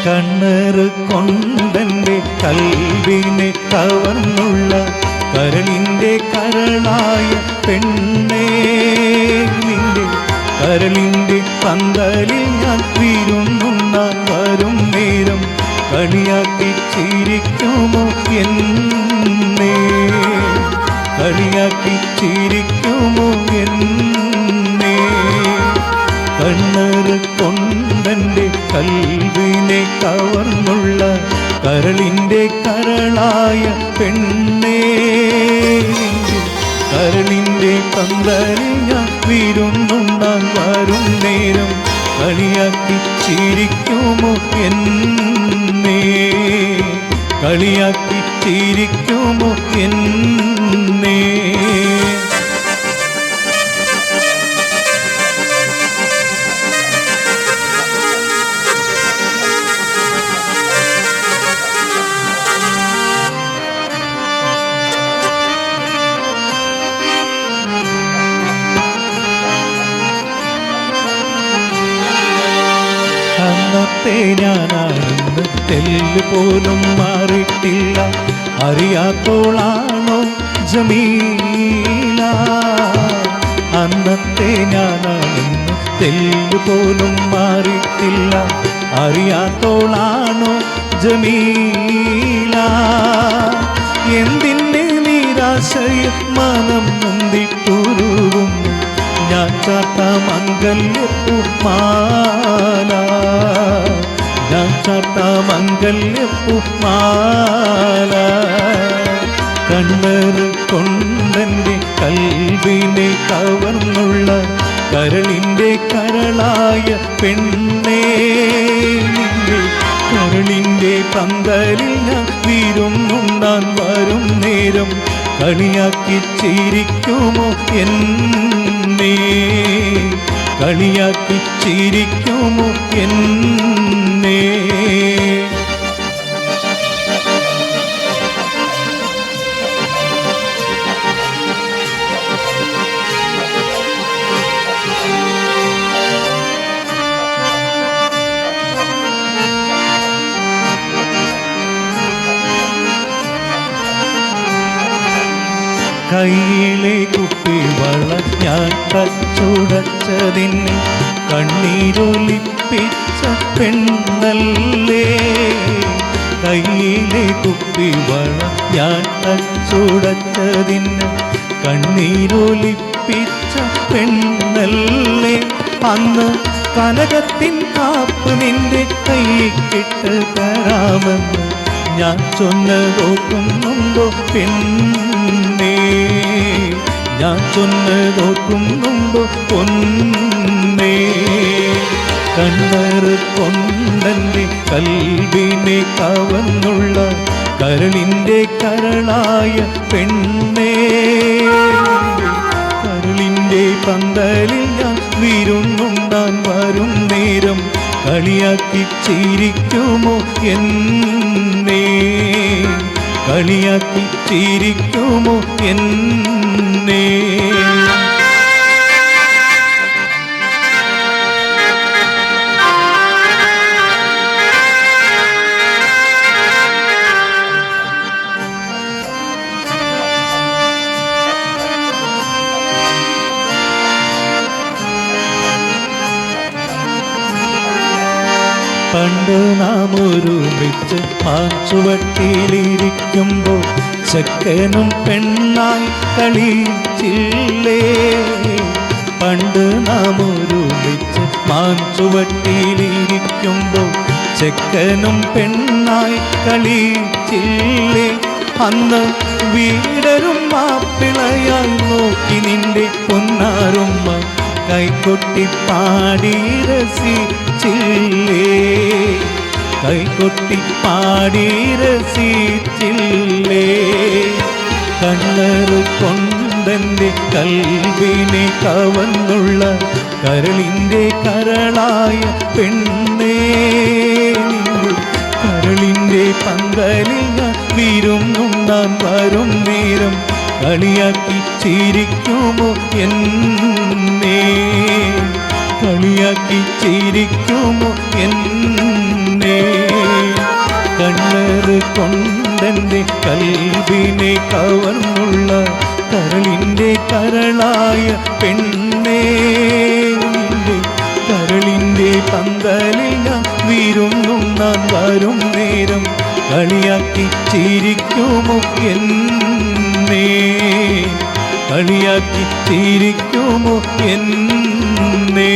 കണ്ണേറ് കൊണ്ടെൻ്റെ കൽവിനെ കവർന്നുള്ള കരളിൻ്റെ കരളായ പെണ്ണേ, നിന്റെ കരളിൻ്റെ പന്തലിൽ ഞാൻ വിരുന്നുണ്ണാൻ വരും നേരം കളിയാക്കി ചിരിക്കുമോ എന്നേ, കളിയാക്കി ചിരിക്കുമോ എന്നേ. കണ്ണേറ് കൊണ്ടെൻ്റെ കൽവിനെ കവർന്നുള്ള കരളിൻ്റെ കരളായ പെണ്ണേ, കരളിൻ്റെ പന്തലിൽ ഞാൻ വിരുന്നുണ്ണാൻ വരും നേരം കളിയാക്കി ചിരിക്കുമോ എന്നേ, കളിയാക്കി ചിരിക്കുമോ എന്നേ. അന്നത്തെ ഞാനാണെന്ന് തെല്ല് പോലും മാറിയിട്ടില്ല, അറിയാത്തോളാണോ ജമീല. അന്നത്തെ ഞാനാണെന്ന് തെല്ല് പോലും മാറിയിട്ടില്ല, അറിയാത്തോളാണോ ജമീല. എന്തിൻ്റെ നിരാശയിൽ മനം നൊന്തിട്ടുരുകും ഞാൻ ചാർത്ത മംഗല്യപ്പൂമാല, ഞാൻ ചാർത്ത മംഗല്യപ്പൂമാല. കണ്ണേറ് കൊണ്ടെൻ്റെ കൽവിനെ കവർന്നുള്ള കരളിൻ്റെ കരളായ പെണ്ണേ, നിന്റെ കരളിൻ്റെ പന്തലിൽ ഞാൻ വിരുന്നുണ്ണാൻ വരും നേരം കളിയാക്കി ചിരിക്കുമോ എന്നേ, കളിയാക്കി ചിരിക്കുമോ എന്നേ. കയ്യിലെ കുപ്പിവള ഞാൻ കച്ചുടച്ചതിന് കണ്ണീരൊലിപ്പിച്ച പെണ്ണല്ലേ, കയ്യിലെ കുപ്പിവള ഞാൻ കച്ചുടച്ചതിന് കണ്ണീരൊലിപ്പിച്ച പെണ്ണല്ലേ. അന്ന് കനകത്തിൻ കാപ്പ് നിന്റെ കൈക്കിട്ട് തരാമെന്ന് ഞാൻ ചൊന്നതോർക്കുന്നുണ്ടോ പെണ്ണേ, ഞാൻ ചൊന്നതോർക്കുന്നുണ്ടോ പൊന്നേ. കണ്ണേറ് കൊണ്ടെൻ്റെ കൽവിനെ കവർന്നുള്ള കരളിൻ്റെ കരളായ പെണ്ണേ, കരളിൻ്റെ പന്തലിൽ ഞാൻ വിരുന്നുണ്ണാൻ വരും നേരം കളിയാക്കി ചിരിക്കുമോ എന്നേ, കളിയാക്കി ചിരിക്കുമോ എന്നേ. പണ്ട് നാം ഒരുമിച്ച് പാച്ചുവട്ടിയിലിരിക്കുമ്പോൾ ചെക്കനും പെണ്ണായി കളിച്ചില്ലേ, പണ്ട് നാം ഒരുമിച്ച് പാച്ചുവട്ടിയിലിരിക്കുമ്പോൾ ചെക്കനും പെണ്ണായി കളിച്ചില്ലേ. അന്ന് വീടരും മാപ്പിളയായി നോക്കി നിന്റെ പൊന്നാരുമ്മ കൈകൊട്ടി പാടി രസിച്ചില്ലേ, കൈകൊട്ടി പാടി രസിച്ചില്ലേ. കണ്ണേറ് കൊണ്ടെൻ്റെ കൽവിനെ കവർന്നുള്ള കരളിൻ്റെ കരളായ പെണ്ണേ, കരളിൻ്റെ പന്തലിൽ ഞാൻ വിരുന്നുണ്ണാൻ വരും നേരം കളിയാക്കി ചിരിക്കുമോ എന്നേ, കളിയാക്കി ചിരിക്കുമോ എന്നേ. കൊണ്ടെൻ്റെ കൽബിനെ കവർന്നുള്ള കരളിൻ്റെ കരളായ പെണ്ണേ, നിന്റെ കരളിൻ്റെ പന്തലിൽ ഞാൻ വിരുന്നുണ്ണാൻ വരും നേരം കളിയാക്കി ചിരിക്കുമോ എന്നെ, കളിയാക്കി ചിരിക്കുമോ എന്നെ.